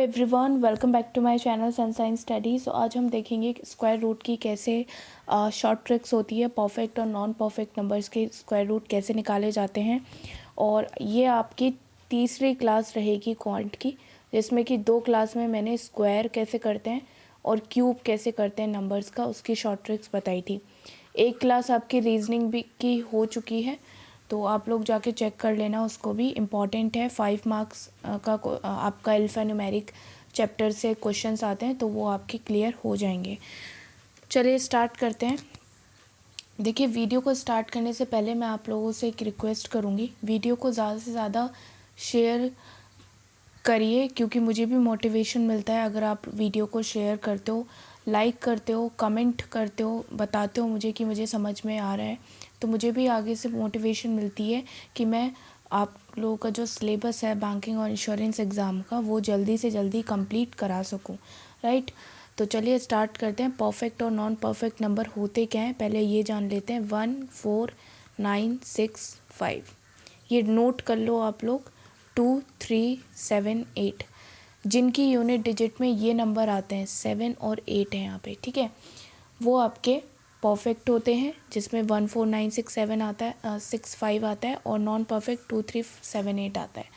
Everyone, welcome back to my channel sunshine study. So आज हम देखेंगे स्क्वायर रूट की कैसे शॉर्ट ट्रिक्स होती है, परफेक्ट और नॉन परफेक्ट नंबर्स के स्क्वायर रूट कैसे निकाले जाते हैं। और ये आपकी तीसरी क्लास रहेगी क्वांट की, जिसमें कि 2 क्लास में मैंने स्क्वायर कैसे करते हैं और क्यूब कैसे करते हैं नंबर्स का, उसकी शॉर्ट ट्रिक्स बताई थी। एक क्लास आपकी रीजनिंग भी की हो चुकी है, तो आप लोग जाके चेक कर लेना, उसको भी इम्पॉर्टेंट है। 5 मार्क्स का आपका अल्फ़ान्यूमेरिक चैप्टर से क्वेश्चंस आते हैं, तो वो आपके क्लियर हो जाएंगे। चलिए स्टार्ट करते हैं। देखिए, वीडियो को स्टार्ट करने से पहले मैं आप लोगों से एक रिक्वेस्ट करूँगी, वीडियो को ज़्यादा से ज़्यादा शेयर करिए, क्योंकि मुझे भी मोटिवेशन मिलता है अगर आप वीडियो को शेयर करते हो, लाइक करते हो, कमेंट करते हो, बताते हो मुझे कि मुझे समझ में आ रहा है, तो मुझे भी आगे से मोटिवेशन मिलती है कि मैं आप लोगों का जो सिलेबस है बैंकिंग और इंश्योरेंस एग्ज़ाम का, वो जल्दी से जल्दी कंप्लीट करा सकूं, राइट। तो चलिए स्टार्ट करते हैं। परफेक्ट और नॉन परफेक्ट नंबर होते क्या हैं, पहले ये जान लेते हैं। 1, 4, 9, 6, 5, ये नोट कर लो आप लोग। 2, 3, 7, 8, जिनकी यूनिट डिजिट में ये नंबर आते हैं 7 और 8 है यहाँ पे, ठीक है, वो आपके परफेक्ट होते हैं, जिसमें 1, 4, 9, 6, 7 आता है, 6, 5 आता है, और नॉन परफेक्ट 2, 3, 7, 8 आता है,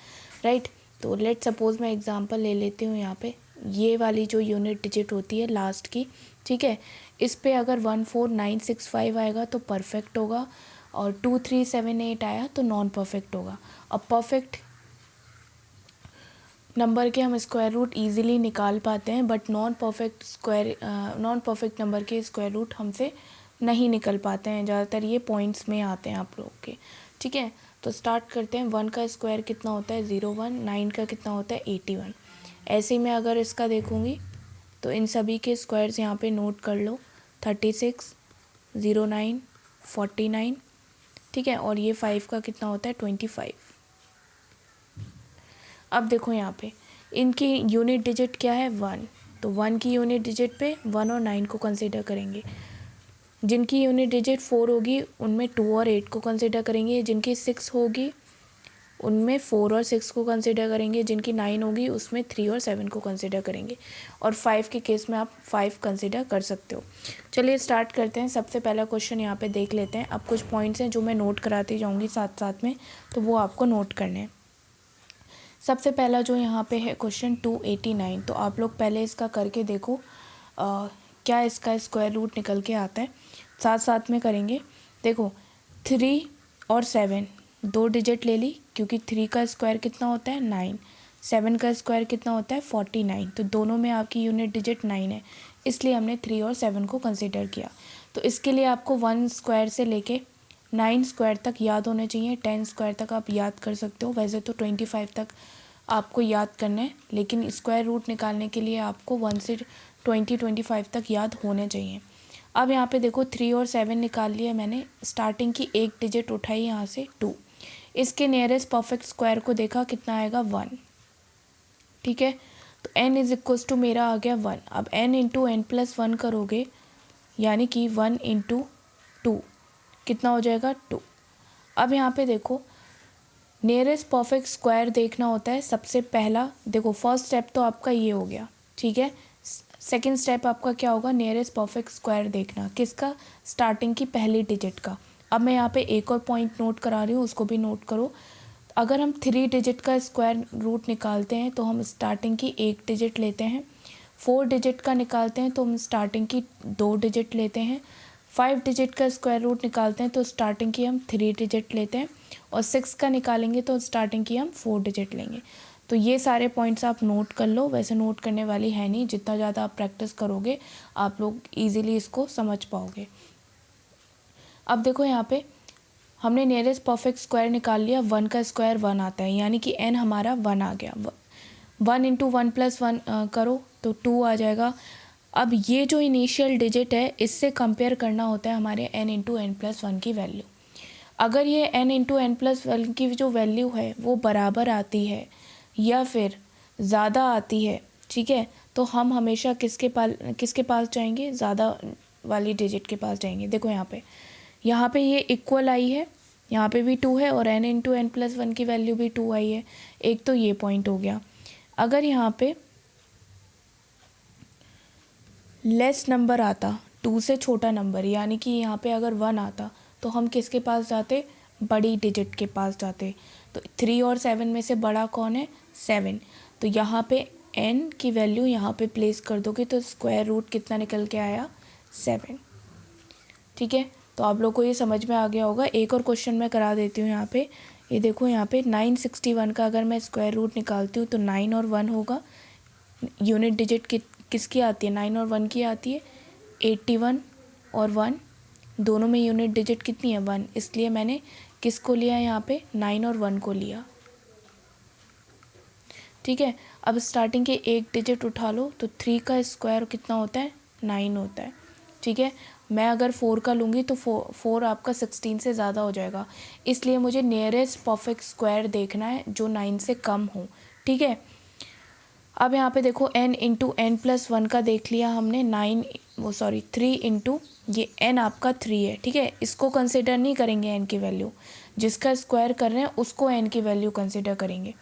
राइट। तो लेट सपोज मैं एग्जांपल ले लेती हूँ यहाँ पे, ये वाली जो यूनिट डिजिट होती है लास्ट की, ठीक है, इस पे अगर 1, 4, 9, 6, 5 आएगा तो परफेक्ट होगा, और 2, 3, 7, 8 आया तो नॉन परफेक्ट होगा। अब परफेक्ट नंबर के हम स्क्वायर रूट ईजिली निकाल पाते हैं, बट नॉन परफेक्ट नंबर के स्क्वायर रूट हमसे नहीं निकल पाते हैं, ज़्यादातर ये पॉइंट्स में आते हैं आप लोग के, ठीक है। तो स्टार्ट करते हैं। 1 का स्क्वायर कितना होता है 01, 9 का कितना होता है 81। ऐसे ही मैं अगर इसका देखूँगी तो इन सभी के स्क्वायर्स यहाँ पे नोट कर लो। 36, 09, 49, ठीक है, और ये 5 का कितना होता है 25। अब देखो यहाँ पे इनकी यूनिट डिजिट क्या है 1, तो 1 की यूनिट डिजिट पे 1 और 9 को कंसिडर करेंगे। जिनकी यूनिट डिजिट 4 होगी उनमें 2 और 8 को कंसिडर करेंगे। जिनकी 6 होगी उनमें 4 और 6 को कंसिडर करेंगे। जिनकी 9 होगी उसमें 3 और 7 को कंसिडर करेंगे, और 5 के केस में आप 5 कंसिडर कर सकते हो। चलिए स्टार्ट करते हैं। सबसे पहला क्वेश्चन यहाँ पे देख लेते हैं। अब कुछ पॉइंट्स हैं जो मैं नोट कराती जाऊँगी साथ साथ में, तो वो आपको नोट करने हैं। सबसे पहला जो यहाँ पे है क्वेश्चन 289, तो आप लोग पहले इसका करके देखो क्या इसका स्क्वायर रूट निकल के आता है, साथ साथ में करेंगे। देखो 3 और 7 2 डिजिट ले ली, क्योंकि 3 का स्क्वायर कितना होता है 9, 7 का स्क्वायर कितना होता है 49, तो दोनों में आपकी यूनिट डिजिट 9 है, इसलिए हमने 3 और 7 को कंसिडर किया। तो इसके लिए आपको 1 स्क्वायर से लेके 9 स्क्वायर तक याद होने चाहिए। 10 स्क्वायर तक आप याद कर सकते हो, वैसे तो 25 तक आपको याद करना है, लेकिन स्क्वायर रूट निकालने के लिए आपको 1 से 25 तक याद होने चाहिए। अब यहाँ पे देखो 3 और 7 निकाल लिया मैंने, स्टार्टिंग की एक डिजिट उठाई यहाँ से 2, इसके नियरेस्ट परफेक्ट स्क्वायर को देखा कितना आएगा 1, ठीक है। तो n इज इक्वल्स टू मेरा आ गया 1। अब n इंटू एन प्लस 1 करोगे, यानी कि 1 इंटू 2 कितना हो जाएगा 2। अब यहाँ पे देखो नियरेस्ट परफेक्ट स्क्वायर देखना होता है सबसे पहला। देखो फर्स्ट स्टेप तो आपका ये हो गया, ठीक है। सेकंड स्टेप आपका क्या होगा, नियरेस्ट परफेक्ट स्क्वायर देखना, किसका, स्टार्टिंग की पहली डिजिट का। अब मैं यहाँ पे एक और पॉइंट नोट करा रही हूँ, उसको भी नोट करो। अगर हम 3 डिजिट का स्क्वायर रूट निकालते हैं तो हम स्टार्टिंग की एक डिजिट लेते हैं। 4 डिजिट का निकालते हैं तो हम स्टार्टिंग की 2 डिजिट लेते हैं। 5 डिजिट का स्क्वायर रूट निकालते हैं तो स्टार्टिंग की हम 3 डिजिट लेते हैं, और 6 का निकालेंगे तो स्टार्टिंग की हम 4 डिजिट लेंगे। तो ये सारे पॉइंट्स आप नोट कर लो, वैसे नोट करने वाली है नहीं, जितना ज़्यादा आप प्रैक्टिस करोगे आप लोग ईजिली इसको समझ पाओगे। अब देखो यहाँ पे हमने नियरेस्ट परफेक्ट स्क्वायर निकाल लिया। 1 का स्क्वायर 1 आता है, यानी कि n हमारा 1 आ गया। 1 इंटू 1 प्लस 1 करो तो 2 आ जाएगा। अब ये जो इनिशियल डिजिट है इससे कंपेयर करना होता है हमारे n इंटू एन प्लस 1 की वैल्यू। अगर ये n इंटू एन प्लस 1 की जो वैल्यू है वो बराबर आती है या फिर ज़्यादा आती है, ठीक है, तो हम हमेशा किसके पास जाएंगे, ज़्यादा वाली डिजिट के पास जाएंगे। देखो यहाँ पे ये इक्वल आई है, यहाँ पे भी 2 है, और n इंटू एन प्लस 1 की वैल्यू भी 2 आई है। एक तो ये पॉइंट हो गया। अगर यहाँ पे लेस नंबर आता, 2 से छोटा नंबर, यानी कि यहाँ पे अगर 1 आता तो हम किसके पास जाते, बड़ी डिजिट के पास जाते। तो 3 और 7 में से बड़ा कौन है, 7। तो यहाँ पे n की वैल्यू यहाँ पे प्लेस कर दोगे तो स्क्वायर रूट कितना निकल के आया, 7। ठीक है, तो आप लोग को ये समझ में आ गया होगा। एक और क्वेश्चन मैं करा देती हूँ यहाँ पे। ये देखो यहाँ पे 961 का अगर मैं स्क्वायर रूट निकालती हूँ तो 9 और 1 होगा। यूनिट डिजिट किसकी आती है, 9 और 1 की आती है। 81 और 1 दोनों में यूनिट डिजिट कितनी है, 1, इसलिए मैंने किसको लिया यहाँ पे, 9 और 1 को लिया। ठीक है, अब स्टार्टिंग के एक डिजिट उठा लो तो 3 का स्क्वायर कितना होता है, 9 होता है। ठीक है, मैं अगर 4 का लूँगी तो 4 आपका 16 से ज़्यादा हो जाएगा, इसलिए मुझे नियरेस्ट परफेक्ट स्क्वायर देखना है जो 9 से कम हो। ठीक है, अब यहाँ पे देखो n इंटू एन प्लस 1 का देख लिया हमने, 3 इंटू ये n आपका 3 है। ठीक है, इसको कंसिडर नहीं करेंगे n की वैल्यू, जिसका स्क्वायर कर रहे हैं उसको n की वैल्यू कंसिडर करेंगे।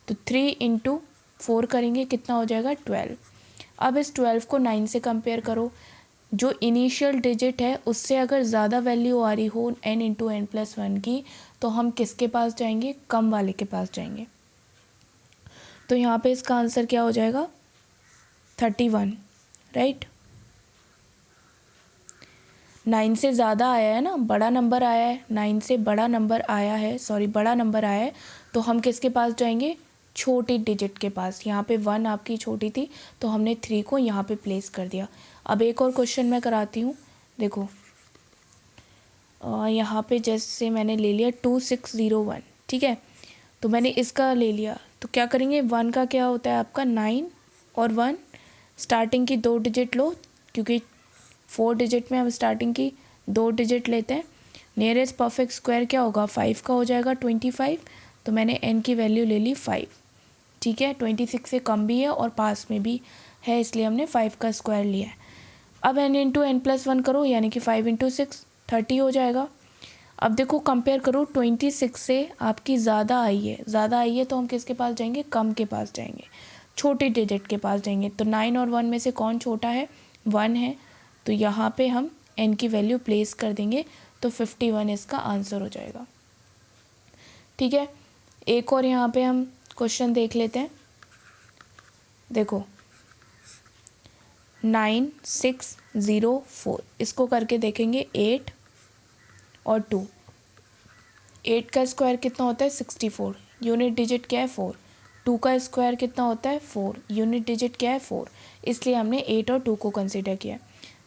तो 3 इंटू 4 करेंगे, कितना हो जाएगा, 12। अब इस 12 को 9 से कंपेयर करो, जो इनिशियल डिजिट है उससे अगर ज़्यादा वैल्यू आ रही हो n इंटू एन प्लस 1 की, तो हम किसके पास जाएंगे, कम वाले के पास जाएंगे। तो यहाँ पे इसका आंसर क्या हो जाएगा, 31, राइट। 9 से ज़्यादा आया है ना, बड़ा नंबर आया है, 9 से बड़ा नंबर आया है, बड़ा नंबर आया है, तो हम किसके पास जाएंगे, छोटी डिजिट के पास। यहाँ पे 1 आपकी छोटी थी तो हमने 3 को यहाँ पे प्लेस कर दिया। अब एक और क्वेश्चन मैं कराती हूँ, देखो यहाँ पे जैसे मैंने ले लिया 2601। ठीक है, तो मैंने इसका ले लिया, तो क्या करेंगे, 1 का क्या होता है आपका 9 और 1 स्टार्टिंग की 2 डिजिट लो, क्योंकि 4 डिजिट में हम स्टार्टिंग की 2 डिजिट लेते हैं। नियरेस्ट परफेक्ट स्क्वायर क्या होगा, 5 का हो जाएगा 25, तो मैंने n की वैल्यू ले ली 5। ठीक है, 26 से कम भी है और पास में भी है, इसलिए हमने 5 का स्क्वायर लिया है। अब n इंटू एन प्लस 1 करो, यानी कि 5 इंटू 6 30 हो जाएगा। अब देखो कंपेयर करो, 26 से आपकी ज़्यादा आई है तो हम किसके पास जाएंगे, कम के पास जाएंगे, छोटे डिजिट के पास जाएंगे। तो 9 और 1 में से कौन छोटा है, 1 है, तो यहाँ पे हम n की वैल्यू प्लेस कर देंगे, तो 51 इसका आंसर हो जाएगा। ठीक है, एक और यहाँ पे हम क्वेश्चन देख लेते हैं। देखो 9604, इसको करके देखेंगे, 8 और 2। 8 का स्क्वायर कितना होता है, 64, यूनिट डिजिट क्या है, 4। 2 का स्क्वायर कितना होता है, 4, यूनिट डिजिट क्या है, 4, इसलिए हमने 8 और 2 को कंसीडर किया।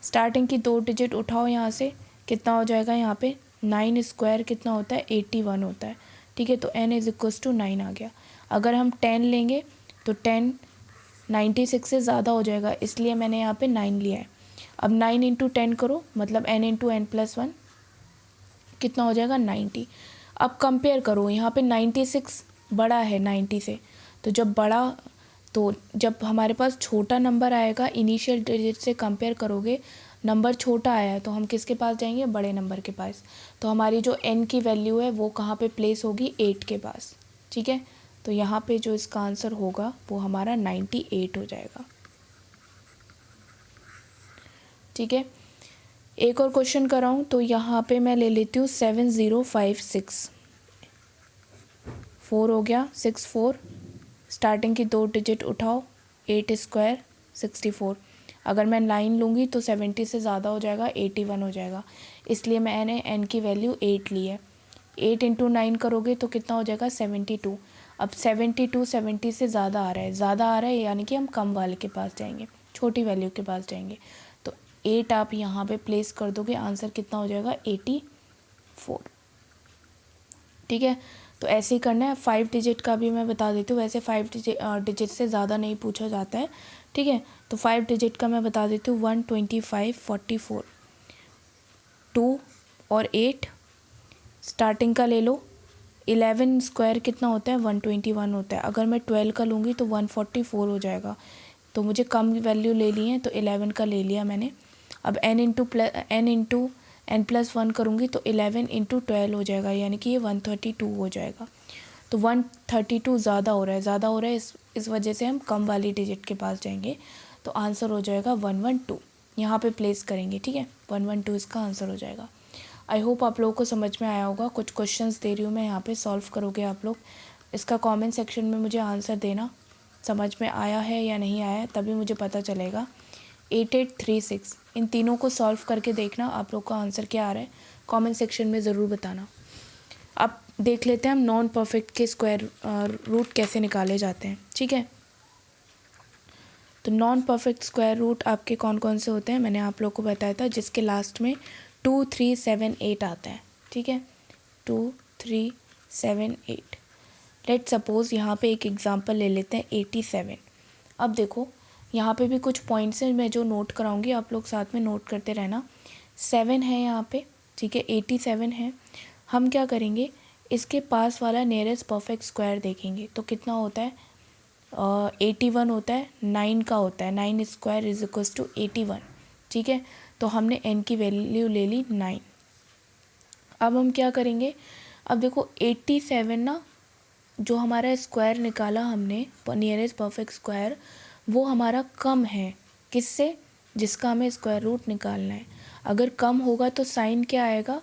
स्टार्टिंग की 2 डिजिट उठाओ यहाँ से, कितना हो जाएगा, यहाँ पे 9 स्क्वायर कितना होता है, 81 होता है। ठीक है, तो n इज इक्वल्स टू 9 आ गया। अगर हम 10 लेंगे तो 10 96 से ज़्यादा हो जाएगा, इसलिए मैंने यहाँ पे 9 लिया है। अब 9 इंटू 10 करो, मतलब n इंटू एन प्लस 1 कितना हो जाएगा, 90। अब कंपेयर करो, यहाँ पे 96 बड़ा है 90 से, तो जब हमारे पास छोटा नंबर आएगा, इनिशियल डिजिट से कंपेयर करोगे, नंबर छोटा आया है तो हम किसके पास जाएंगे, बड़े नंबर के पास। तो हमारी जो n की वैल्यू है वो कहाँ पे प्लेस होगी, 8 के पास। ठीक है, तो यहाँ पे जो इसका आंसर होगा वो हमारा 98 हो जाएगा। ठीक है, एक और क्वेश्चन कराऊँ तो यहाँ पे मैं ले लेती हूँ 7056। 4 हो गया, 64, स्टार्टिंग की 2 डिजिट उठाओ, 8 स्क्वायर 64। अगर मैं 9 लूँगी तो 70 से ज़्यादा हो जाएगा, 81 हो जाएगा, इसलिए मैंने n की वैल्यू 8 ली है। 8 इंटू 9 करोगे तो कितना हो जाएगा, 72। अब 72 70 से ज़्यादा आ रहा है, यानी कि हम कम वाले के पास जाएंगे, छोटी वैल्यू के पास जाएंगे। तो 8 आप यहाँ पे प्लेस कर दोगे, आंसर कितना हो जाएगा, 84। ठीक है, तो ऐसे ही करना है। 5 डिजिट का भी मैं बता देती हूँ, वैसे 5 डिजिट से ज़्यादा नहीं पूछा जाता है। ठीक है, तो 5 डिजिट का मैं बता देती हूँ, 125 44, 2 और 8, स्टार्टिंग का ले लो। 11 स्क्वायर कितना होता है, 121 होता है। अगर मैं 12 का लूँगी तो 144 हो जाएगा, तो मुझे कम वैल्यू ले ली है, तो 11 का ले लिया मैंने। अब n इंटू n प्लस 1 करूँगी तो 11 इंटू 12 हो जाएगा, यानी कि ये 132 हो जाएगा। तो 132 ज़्यादा हो रहा है, इस वजह से हम कम वाली डिजिट के पास जाएंगे, तो आंसर हो जाएगा 112। यहाँ पे प्लेस करेंगे, ठीक है। 112 इसका आंसर हो जाएगा। आई होप आप लोगों को समझ में आया होगा। कुछ क्वेश्चंस दे रही हूँ मैं यहाँ पे, सॉल्व करोगे आप लोग। इसका कमेंट सेक्शन में मुझे आंसर देना, समझ में आया है या नहीं आया, तभी मुझे पता चलेगा। 8836 इन तीनों को सॉल्व करके देखना आप लोग का आंसर क्या आ रहा है, कमेंट सेक्शन में ज़रूर बताना। अब देख लेते हैं हम नॉन परफेक्ट के स्क्वायर रूट कैसे निकाले जाते हैं, ठीक है। तो नॉन परफेक्ट स्क्वायर रूट आपके कौन कौन से होते हैं, मैंने आप लोग को बताया था, जिसके लास्ट में 2, 3, 7, 8 आता है, ठीक है। 2, 3, 7, 8। लेट सपोज़ यहाँ पे एक एग्जांपल ले लेते हैं 87। अब देखो यहाँ पे भी कुछ पॉइंट्स हैं मैं जो नोट कराऊंगी, आप लोग साथ में नोट करते रहना। 7 है यहाँ पे, ठीक है, 87 है। हम क्या करेंगे, इसके पास वाला नियरेस्ट परफेक्ट स्क्वायर देखेंगे तो कितना होता है, 81 होता है, 9 का होता है, 9 स्क्वायर इज इक्वल्स टू 81, ठीक है। तो हमने n की वैल्यू ले ली 9। अब हम क्या करेंगे, अब देखो 87 ना, जो हमारा स्क्वायर निकाला हमने नियरेस्ट परफेक्ट स्क्वायर, वो हमारा कम है किससे, जिसका हमें स्क्वायर रूट निकालना है। अगर कम होगा तो साइन क्या आएगा,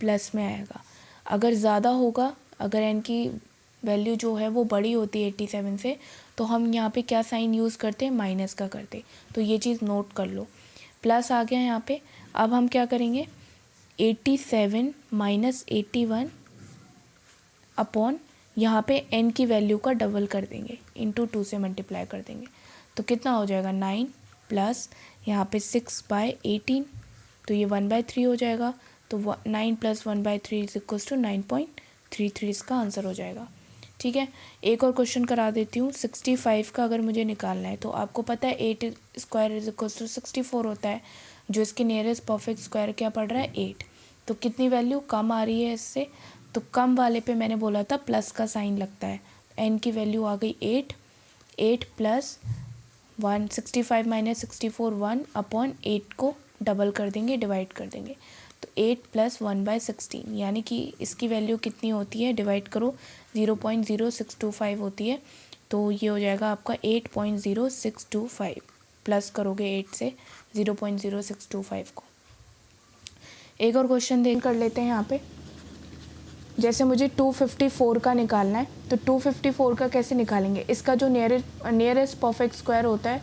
प्लस में आएगा। अगर ज़्यादा होगा, अगर n की वैल्यू जो है वो बड़ी होती है 87 से, तो हम यहाँ पे क्या साइन यूज़ करते हैं, माइनस का करते। तो ये चीज़ नोट कर लो, प्लस आ गया यहाँ पे। अब हम क्या करेंगे, 87 माइनस 81 अपॉन यहाँ पे n की वैल्यू का डबल कर देंगे, इंटू 2 से मल्टीप्लाई कर देंगे। तो कितना हो जाएगा, 9 प्लस यहाँ पे 6/18, तो ये 1/3 हो जाएगा। तो 9 प्लस 1/3 इज इक्वल्स टू 9.33 इसका आंसर हो जाएगा, ठीक है। एक और क्वेश्चन करा देती हूँ। 65 का अगर मुझे निकालना है, तो आपको पता है 8 स्क्वायर इज इक्वल्स टू 64 होता है, जो इसके नियरेस्ट परफेक्ट स्क्वायर क्या पड़ रहा है, 8। तो कितनी वैल्यू कम आ रही है इससे, तो कम वाले पे मैंने बोला था प्लस का साइन लगता है। n की वैल्यू आ गई 8, 8 प्लस 1, 65 माइनस 64 1 अपॉन 8 को डबल कर देंगे, डिवाइड कर देंगे। तो 8 प्लस 1/16, यानी कि इसकी वैल्यू कितनी होती है, डिवाइड करो, 0.0625 होती है। तो ये हो जाएगा आपका 8.0625, प्लस करोगे 8 से 0.0625 को। एक और क्वेश्चन देख कर लेते हैं यहाँ पे। जैसे मुझे 254 का निकालना है, तो 254 का कैसे निकालेंगे, इसका जो नियरेस्ट परफेक्ट स्क्वायर होता है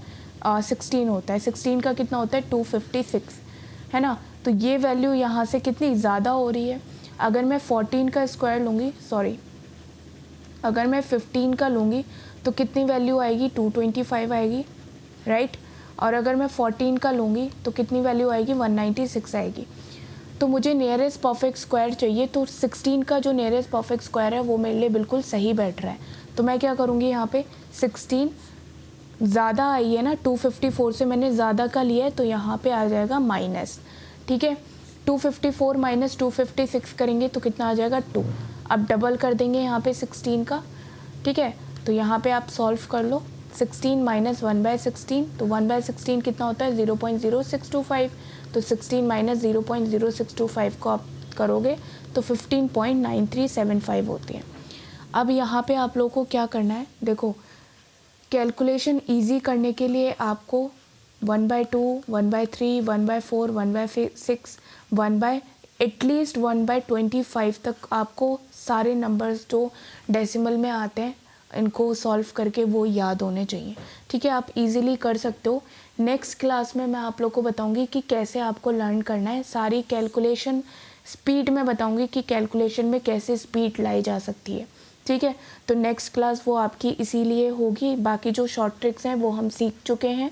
16 होता है। 16 का कितना होता है, 256, है ना। तो ये वैल्यू यहाँ से कितनी ज़्यादा हो रही है। अगर मैं 14 का स्क्वायर लूँगी, सॉरी, अगर मैं 15 का लूँगी तो कितनी वैल्यू आएगी, 225 आएगी, राइट। और अगर मैं 14 का लूँगी तो कितनी वैल्यू आएगी, 196 आएगी। तो मुझे नियरेस्ट परफेक्ट स्क्वायर चाहिए, तो 16 का जो नियरेस्ट परफेक्ट स्क्वायर है वो मेरे लिए बिल्कुल सही बैठ रहा है। तो मैं क्या करूँगी, यहाँ पे 16 ज़्यादा आई है ना, 254 से मैंने ज़्यादा का लिया है, तो यहाँ पे आ जाएगा माइनस, ठीक है। 254 माइनस 256 करेंगे तो कितना आ जाएगा, 2। अब डबल कर देंगे यहाँ पे 16 का, ठीक है। तो यहाँ पे आप सॉल्व कर लो, 16 माइनस 1/16, तो 1/16 कितना होता है, 0.0625। तो 16 माइनस 0.0625 को आप करोगे तो 15.9375 होती है। अब यहाँ पे आप लोगों को क्या करना है, देखो कैलकुलेशन इजी करने के लिए आपको 1/2, 1/3, 1/4, 1/6, 1/ एटलीस्ट 1/25 तक आपको सारे नंबर्स जो डेसिमल में आते हैं इनको सॉल्व करके वो याद होने चाहिए, ठीक है। आप इजीली कर सकते हो। नेक्स्ट क्लास में मैं आप लोग को बताऊंगी कि कैसे आपको लर्न करना है, सारी कैलकुलेशन स्पीड में बताऊंगी कि कैलकुलेशन में कैसे स्पीड लाई जा सकती है, ठीक है। तो नेक्स्ट क्लास वो आपकी इसीलिए होगी। बाकी जो शॉर्ट ट्रिक्स हैं वो हम सीख चुके हैं।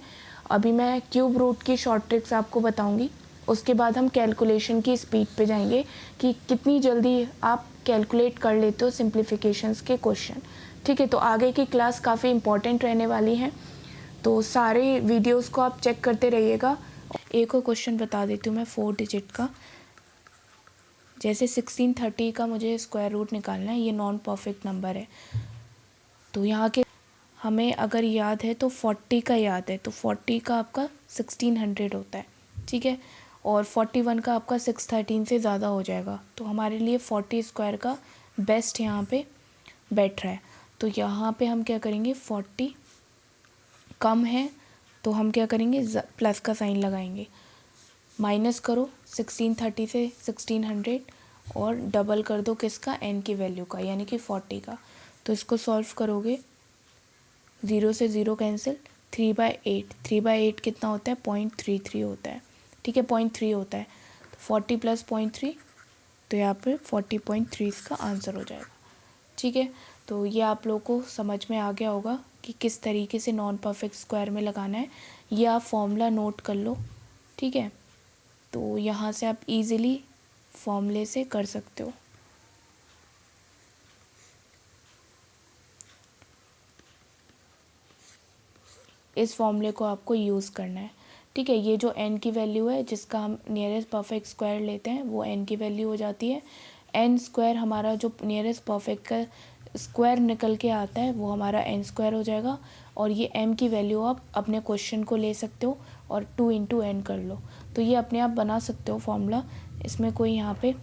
अभी मैं क्यूब रूट की शॉर्ट ट्रिक्स आपको बताऊंगी, उसके बाद हम कैलकुलेशन की स्पीड पे जाएंगे कि कितनी जल्दी आप कैलकुलेट कर लेते हो सिंप्लीफिकेशंस के क्वेश्चन, ठीक है। तो आगे की क्लास काफ़ी इंपॉर्टेंट रहने वाली है, तो सारे वीडियोस को आप चेक करते रहिएगा। एक और क्वेश्चन बता देती हूँ मैं 4 डिजिट का। जैसे 1630 का मुझे स्क्वायर रूट निकालना है, ये नॉन परफेक्ट नंबर है, तो यहाँ के हमें अगर याद है तो 40 का याद है, तो 40 का आपका 1600 होता है, ठीक है। और 41 का आपका 613 से ज़्यादा हो जाएगा, तो हमारे लिए 40 स्क्वायर का बेस्ट यहाँ पे बैठ रहा है। तो यहाँ पे हम क्या करेंगे, 40 कम है तो हम क्या करेंगे, प्लस का साइन लगाएंगे। माइनस करो 1630 से 1600 और डबल कर दो किसका, n की वैल्यू का, यानी कि 40 का। तो इसको सॉल्व करोगे, 0 से 0 कैंसिल, 3/8, 3/8 कितना होता है, 0.33 होता है। ठीक है, 0.3 होता है। तो 40 + 0.3, तो यहाँ पे 40.3 इसका आंसर हो जाएगा। ठीक है, तो ये आप लोगों को समझ में आ गया होगा कि किस तरीके से नॉन परफेक्ट स्क्वायर में लगाना है। ये आप फॉर्मूला नोट कर लो। ठीक है, तो यहाँ से आप इजीली फॉर्मूले से कर सकते हो। इस फॉर्मूले को आपको यूज़ करना है। ठीक है, ये जो n की वैल्यू है जिसका हम नियरेस्ट परफेक्ट स्क्वायर लेते हैं वो n की वैल्यू हो जाती है। n स्क्वायर हमारा जो नियरेस्ट परफेक्ट का स्क्वायर निकल के आता है वो हमारा n स्क्वायर हो जाएगा। और ये m की वैल्यू आप अपने क्वेश्चन को ले सकते हो और 2 × n कर लो, तो ये अपने आप बना सकते हो फॉर्मूला। इसमें कोई यहाँ पे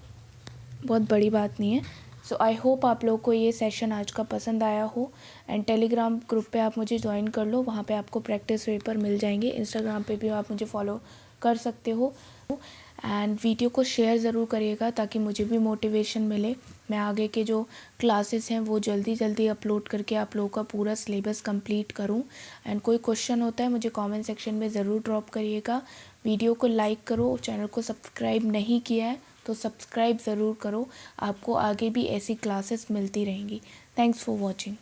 बहुत बड़ी बात नहीं है। सो आई होप आप लोग को ये सेशन आज का पसंद आया हो। एंड टेलीग्राम ग्रुप पे आप मुझे ज्वाइन कर लो, वहाँ पे आपको प्रैक्टिस पेपर मिल जाएंगे। इंस्टाग्राम पे भी आप मुझे फॉलो कर सकते हो। एंड वीडियो को शेयर ज़रूर करिएगा ताकि मुझे भी मोटिवेशन मिले, मैं आगे के जो क्लासेस हैं वो जल्दी जल्दी अपलोड करके आप लोगों का पूरा सिलेबस कंप्लीट करूं। एंड कोई क्वेश्चन होता है मुझे कमेंट सेक्शन में ज़रूर ड्रॉप करिएगा। वीडियो को लाइक करो, चैनल को सब्सक्राइब नहीं किया है तो सब्सक्राइब ज़रूर करो, आपको आगे भी ऐसी क्लासेस मिलती रहेंगी। Thanks for watching.